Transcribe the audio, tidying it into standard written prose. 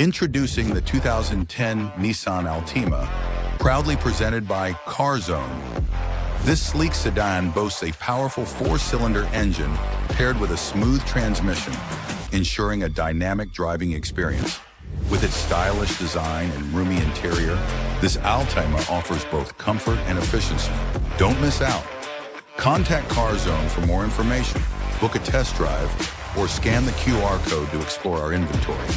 Introducing the 2010 Nissan Altima, proudly presented by CarZone. This sleek sedan boasts a powerful four-cylinder engine paired with a smooth transmission, ensuring a dynamic driving experience. With its stylish design and roomy interior, this Altima offers both comfort and efficiency. Don't miss out. Contact CarZone for more information, book a test drive, or scan the QR code to explore our inventory.